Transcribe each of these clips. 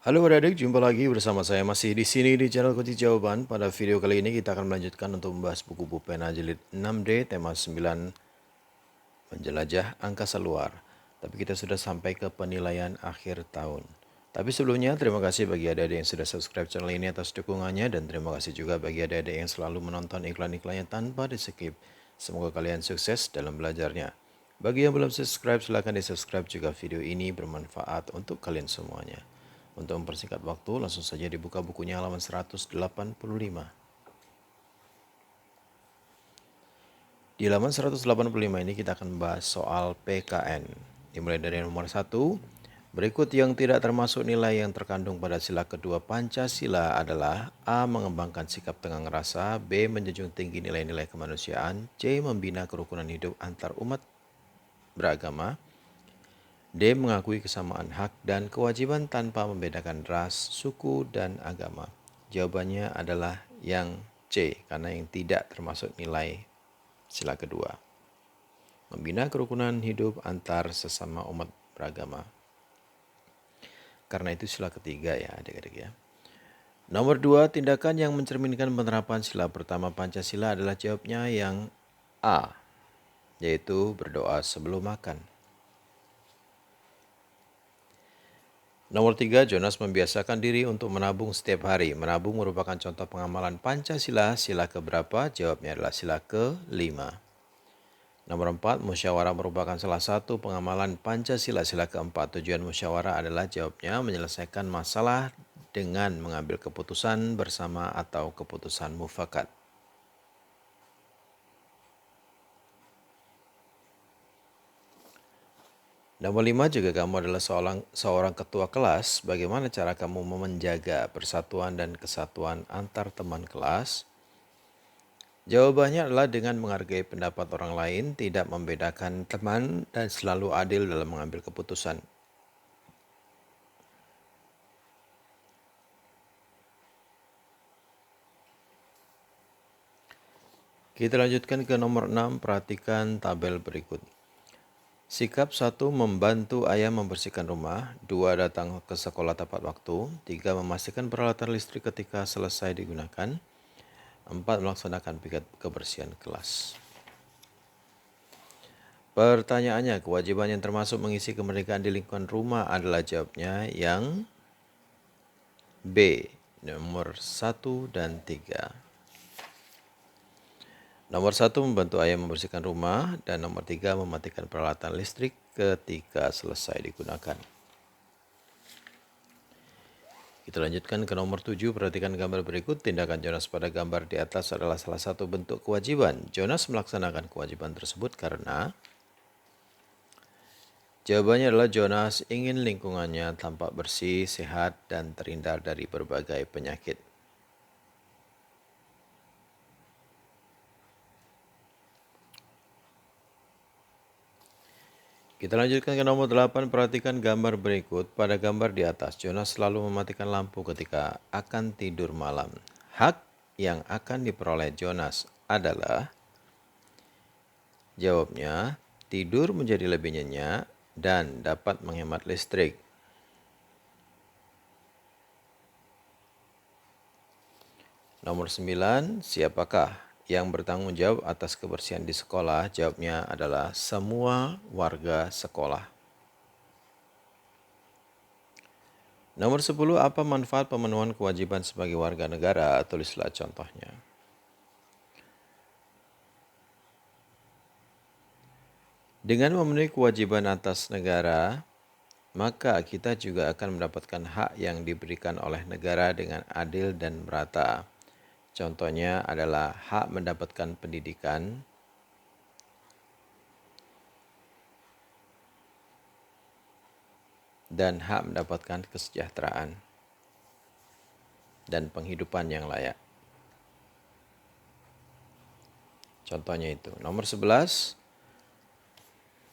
Halo adik-adik, jumpa lagi bersama saya masih di sini di channel Kunci Jawaban. Pada video kali ini kita akan melanjutkan untuk membahas buku Pupena Jilid 6D tema 9 Menjelajah Angkasa Luar. Tapi kita sudah sampai ke penilaian akhir tahun. Tapi sebelumnya terima kasih bagi adik-adik yang sudah subscribe channel ini atas dukungannya dan terima kasih juga bagi adik-adik yang selalu menonton iklan-iklannya tanpa di skip. Semoga kalian sukses dalam belajarnya. Bagi yang belum subscribe silahkan di subscribe juga video ini bermanfaat untuk kalian semuanya. Untuk mempersingkat waktu langsung saja dibuka bukunya halaman 185. Di halaman 185 ini kita akan membahas soal PKN. Dimulai dari nomor 1. Berikut yang tidak termasuk nilai yang terkandung pada sila kedua Pancasila adalah A. Mengembangkan sikap tenggang rasa, B. Menjunjung tinggi nilai-nilai kemanusiaan, C. Membina kerukunan hidup antar umat beragama, D. Mengakui kesamaan hak dan kewajiban tanpa membedakan ras, suku, dan agama. Jawabannya adalah yang C, karena yang tidak termasuk nilai sila kedua. Membina kerukunan hidup antar sesama umat beragama. Karena itu sila ketiga ya adik-adik ya. Nomor 2, tindakan yang mencerminkan penerapan sila pertama Pancasila adalah jawabnya yang A, yaitu berdoa sebelum makan. Nomor 3, Jonas membiasakan diri untuk menabung setiap hari. Menabung merupakan contoh pengamalan Pancasila. Sila keberapa? Jawabnya adalah sila ke-5. Nomor 4, musyawarah merupakan salah satu pengamalan Pancasila. Sila keempat, tujuan musyawarah adalah jawabnya menyelesaikan masalah dengan mengambil keputusan bersama atau keputusan mufakat. Nomor 5, jika kamu adalah seorang ketua kelas, bagaimana cara kamu menjaga persatuan dan kesatuan antar teman kelas? Jawabannya adalah dengan menghargai pendapat orang lain, tidak membedakan teman, dan selalu adil dalam mengambil keputusan. Kita lanjutkan ke nomor 6, perhatikan tabel berikut. Sikap 1, membantu ayah membersihkan rumah. 2, datang ke sekolah tepat waktu. 3, memastikan peralatan listrik ketika selesai digunakan. 4, melaksanakan piket kebersihan kelas. Pertanyaannya, kewajiban yang termasuk mengisi kemerdekaan di lingkungan rumah adalah jawabnya yang B, nomor 1 dan 3. Nomor 1, membantu ayah membersihkan rumah, dan nomor 3, mematikan peralatan listrik ketika selesai digunakan. Kita lanjutkan ke nomor 7, perhatikan gambar berikut. Tindakan Jonas pada gambar di atas adalah salah satu bentuk kewajiban. Jonas melaksanakan kewajiban tersebut karena jawabannya adalah Jonas ingin lingkungannya tampak bersih, sehat, dan terhindar dari berbagai penyakit. Kita lanjutkan ke nomor 8, perhatikan gambar berikut. Pada gambar di atas, Jonas selalu mematikan lampu ketika akan tidur malam. Hak yang akan diperoleh Jonas adalah, jawabnya, tidur menjadi lebih nyenyak dan dapat menghemat listrik. Nomor 9, siapakah yang bertanggung jawab atas kebersihan di sekolah? Jawabnya adalah semua warga sekolah. Nomor 10, apa manfaat pemenuhan kewajiban sebagai warga negara? Tulislah contohnya. Dengan memenuhi kewajiban atas negara, maka kita juga akan mendapatkan hak yang diberikan oleh negara dengan adil dan merata. Contohnya adalah hak mendapatkan pendidikan, dan hak mendapatkan kesejahteraan dan penghidupan yang layak. Contohnya itu. Nomor 11,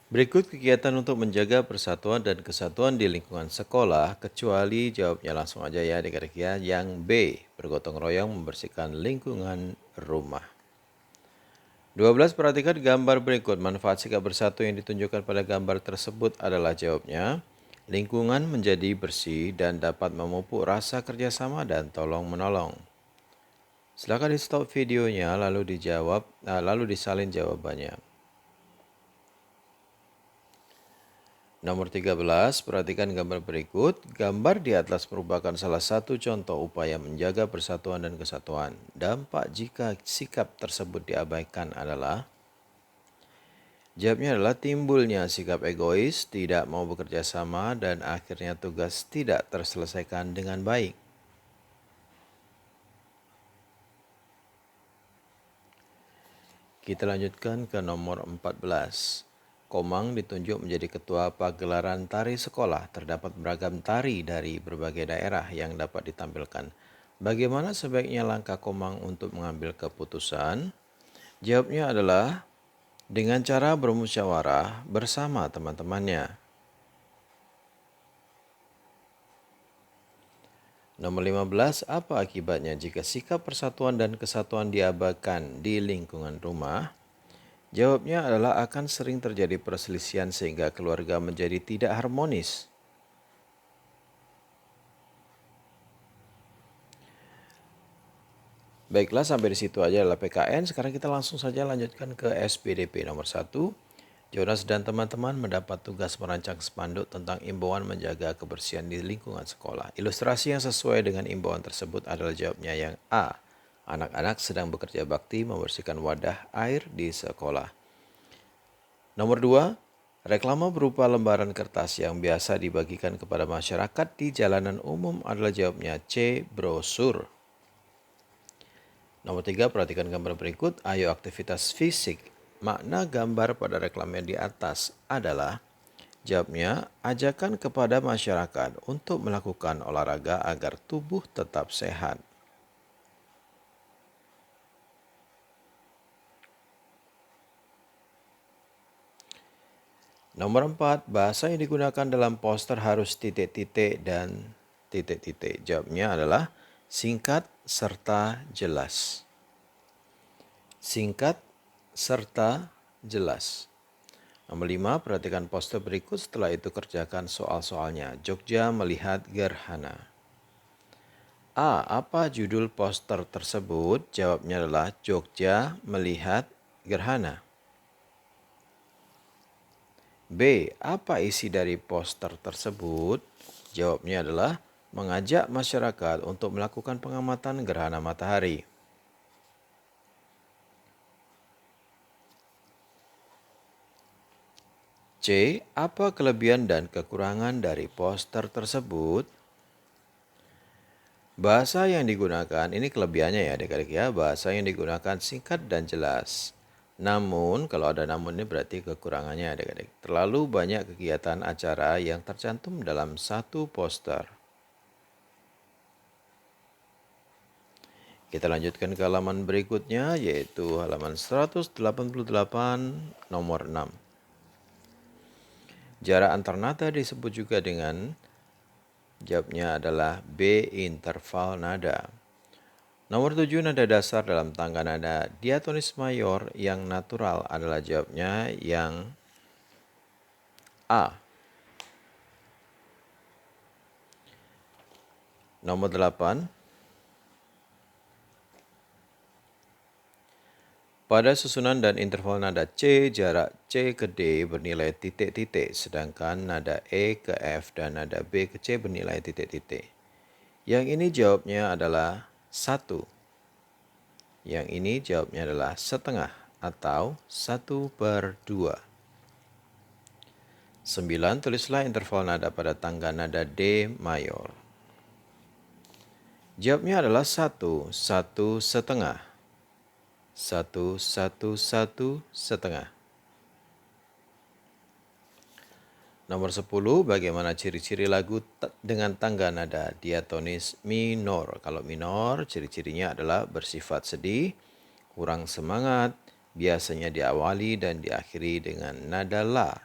berikut kegiatan untuk menjaga persatuan dan kesatuan di lingkungan sekolah, kecuali jawabnya langsung aja ya adik-adik ya. Yang B, bergotong royong membersihkan lingkungan rumah. 12, perhatikan gambar berikut. Manfaat sikap bersatu yang ditunjukkan pada gambar tersebut adalah jawabnya. Lingkungan menjadi bersih dan dapat memupuk rasa kerjasama dan tolong-menolong. Silakan di stop videonya lalu disalin jawabannya. Nomor 13, perhatikan gambar berikut. Gambar di atas merupakan salah satu contoh upaya menjaga persatuan dan kesatuan. Dampak jika sikap tersebut diabaikan adalah, jawabnya adalah timbulnya sikap egois, tidak mau bekerja sama, dan akhirnya tugas tidak terselesaikan dengan baik. Kita lanjutkan ke nomor 14. Komang ditunjuk menjadi ketua pagelaran tari sekolah. Terdapat beragam tari dari berbagai daerah yang dapat ditampilkan. Bagaimana sebaiknya langkah Komang untuk mengambil keputusan? Jawabnya adalah dengan cara bermusyawarah bersama teman-temannya. Nomor 15, apa akibatnya jika sikap persatuan dan kesatuan diabaikan di lingkungan rumah? Jawabnya adalah akan sering terjadi perselisihan sehingga keluarga menjadi tidak harmonis. Baiklah, sampai di situ aja adalah PKN. Sekarang kita langsung saja lanjutkan ke SPDP nomor 1. Jonas dan teman-teman mendapat tugas merancang spanduk tentang imbauan menjaga kebersihan di lingkungan sekolah. Ilustrasi yang sesuai dengan imbauan tersebut adalah jawabnya yang A. Anak-anak sedang bekerja bakti membersihkan wadah air di sekolah. Nomor 2. Reklama berupa lembaran kertas yang biasa dibagikan kepada masyarakat di jalanan umum adalah jawabnya C. Brosur. Nomor 3, perhatikan gambar berikut. Ayo aktivitas fisik. Makna gambar pada reklame di atas adalah, jawabnya, ajakan kepada masyarakat untuk melakukan olahraga agar tubuh tetap sehat. Nomor 4, bahasa yang digunakan dalam poster harus titik-titik dan titik-titik. Jawabnya adalah singkat serta jelas. Singkat serta jelas. Nomor 5, perhatikan poster berikut, setelah itu kerjakan soal-soalnya. Jogja melihat gerhana. A. Apa judul poster tersebut? Jawabnya adalah Jogja melihat gerhana. B. Apa isi dari poster tersebut? Jawabnya adalah mengajak masyarakat untuk melakukan pengamatan gerhana matahari. C. Apa kelebihan dan kekurangan dari poster tersebut? Bahasa yang digunakan, ini kelebihannya ya adik-adik ya, bahasa yang digunakan singkat dan jelas. Namun, kalau ada namun ini berarti kekurangannya adik-adik. Terlalu banyak kegiatan acara yang tercantum dalam satu poster. Kita lanjutkan ke halaman berikutnya, yaitu halaman 188 nomor 6. Jarak antar nada disebut juga dengan, jawabnya adalah B. Interval nada. Nomor 7, nada dasar dalam tangga nada diatonis mayor yang natural adalah jawabnya yang A. Nomor 8, pada susunan dan interval nada C, jarak C ke D bernilai titik-titik, sedangkan nada E ke F dan nada B ke C bernilai titik-titik. Yang ini jawabnya adalah 1. Yang ini jawabnya adalah setengah atau 1/2. 9, tulislah interval nada pada tangga nada D mayor. Jawabnya adalah 1, 1/2. 1, 1, 1/2. Nomor 10, bagaimana ciri-ciri lagu dengan tangga nada diatonis minor? Kalau minor, ciri-cirinya adalah bersifat sedih, kurang semangat, biasanya diawali dan diakhiri dengan nada la.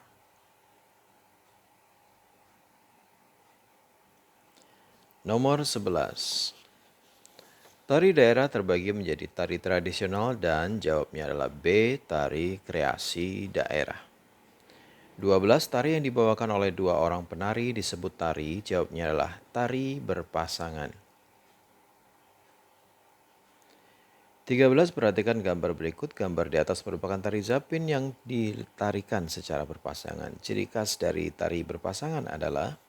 Nomor 11. Tari daerah terbagi menjadi tari tradisional dan jawabnya adalah B. Tari kreasi daerah. 12. Tari yang dibawakan oleh dua orang penari disebut tari. Jawabnya adalah tari berpasangan. 13. Perhatikan gambar berikut. Gambar di atas merupakan tari zapin yang ditarikan secara berpasangan. Ciri khas dari tari berpasangan adalah,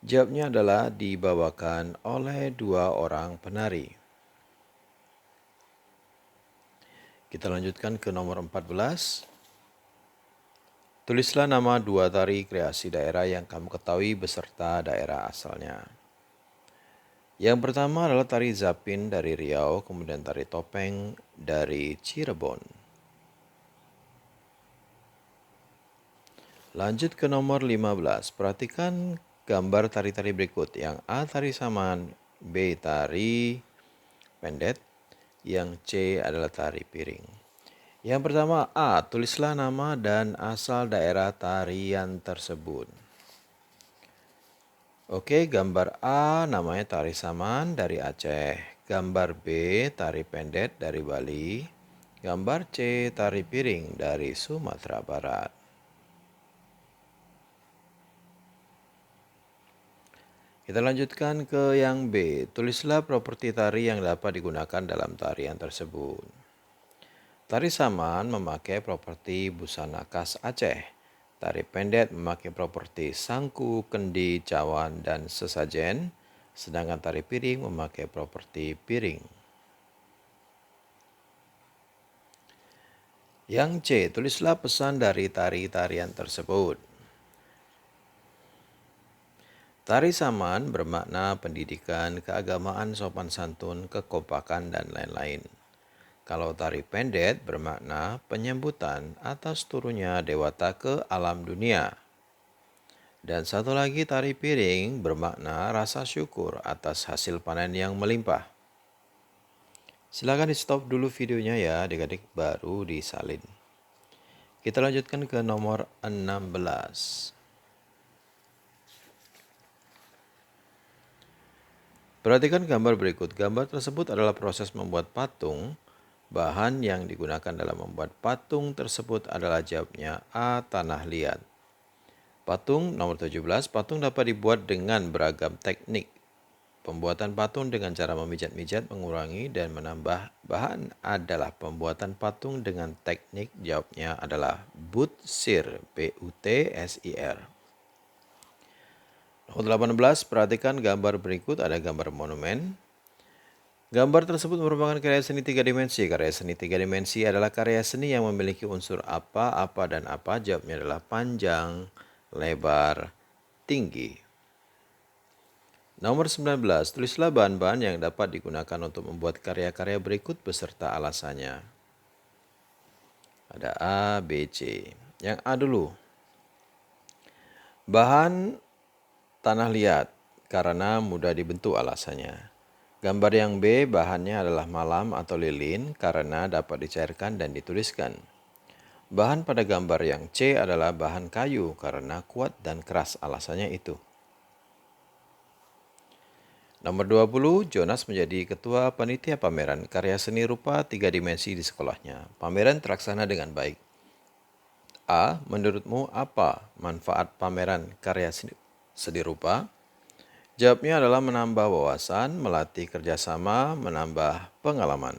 jawabnya adalah dibawakan oleh dua orang penari. Kita lanjutkan ke nomor 14. Tulislah nama dua tari kreasi daerah yang kamu ketahui beserta daerah asalnya. Yang pertama adalah tari zapin dari Riau, kemudian tari topeng dari Cirebon. Lanjut ke nomor 15. Perhatikan gambar tari-tari berikut. Yang A tari saman, B tari pendet, yang C adalah tari piring. Yang pertama A, tulislah nama dan asal daerah tarian tersebut. Oke, gambar A namanya tari saman dari Aceh. Gambar B tari pendet dari Bali. Gambar C tari piring dari Sumatera Barat. Kita lanjutkan ke yang B. Tulislah properti tari yang dapat digunakan dalam tarian tersebut. Tari saman memakai properti busana khas Aceh. Tari pendet memakai properti sangku, kendi, cawan, dan sesajen. Sedangkan tari piring memakai properti piring. Yang C. Tulislah pesan dari tari-tarian tersebut. Tari saman bermakna pendidikan, keagamaan, sopan santun, kekompakan, dan lain-lain. Kalau tari pendet bermakna penyambutan atas turunnya dewata ke alam dunia. Dan satu lagi tari piring bermakna rasa syukur atas hasil panen yang melimpah. Silakan di stop dulu videonya ya, adik-adik baru disalin. Kita lanjutkan ke nomor 16. Perhatikan gambar berikut. Gambar tersebut adalah proses membuat patung. Bahan yang digunakan dalam membuat patung tersebut adalah, jawabnya A. Tanah liat. Patung nomor 17. Patung dapat dibuat dengan beragam teknik. Pembuatan patung dengan cara memijat-mijat, mengurangi, dan menambah bahan adalah pembuatan patung dengan teknik. Jawabnya adalah butsir. B-U-T-S-I-R. Nomor 18. Perhatikan gambar berikut. Ada gambar monumen. Gambar tersebut merupakan karya seni 3 dimensi. Karya seni 3 dimensi adalah karya seni yang memiliki unsur apa, dan apa. Jawabnya adalah panjang, lebar, tinggi. Nomor 19. Tulislah bahan-bahan yang dapat digunakan untuk membuat karya-karya berikut beserta alasannya. Ada A, B, C. Yang A dulu. Bahan tanah liat karena mudah dibentuk, alasannya. Gambar yang B, bahannya adalah malam atau lilin karena dapat dicairkan dan dituliskan. Bahan pada gambar yang C adalah bahan kayu karena kuat dan keras, alasannya itu. Nomor 20, Jonas menjadi ketua panitia pameran karya seni rupa 3 dimensi di sekolahnya. Pameran terlaksana dengan baik. A, menurutmu apa manfaat pameran karya seni rupa? Jawabnya adalah menambah wawasan, melatih kerjasama, menambah pengalaman.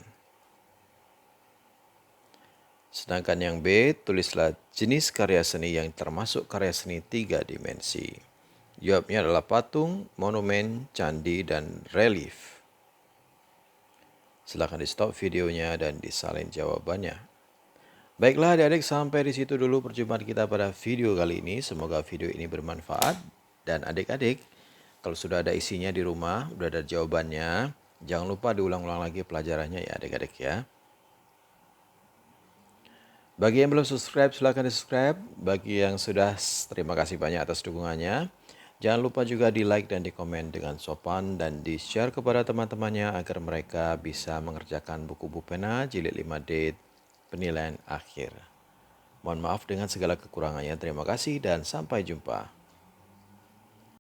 Sedangkan yang B, tulislah jenis karya seni yang termasuk karya seni 3 dimensi. Jawabnya adalah patung, monumen, candi, dan relief. Silakan di stop videonya dan disalin jawabannya. Baiklah adik-adik, sampai di situ dulu perjumpaan kita pada video kali ini. Semoga video ini bermanfaat. Dan adik-adik, kalau sudah ada isinya di rumah, sudah ada jawabannya, jangan lupa diulang-ulang lagi pelajarannya ya adik-adik ya. Bagi yang belum subscribe, silahkan di subscribe. Bagi yang sudah, terima kasih banyak atas dukungannya. Jangan lupa juga di like dan di komen dengan sopan dan di share kepada teman-temannya agar mereka bisa mengerjakan buku pena jilid 5D penilaian akhir. Mohon maaf dengan segala kekurangannya. Terima kasih dan sampai jumpa.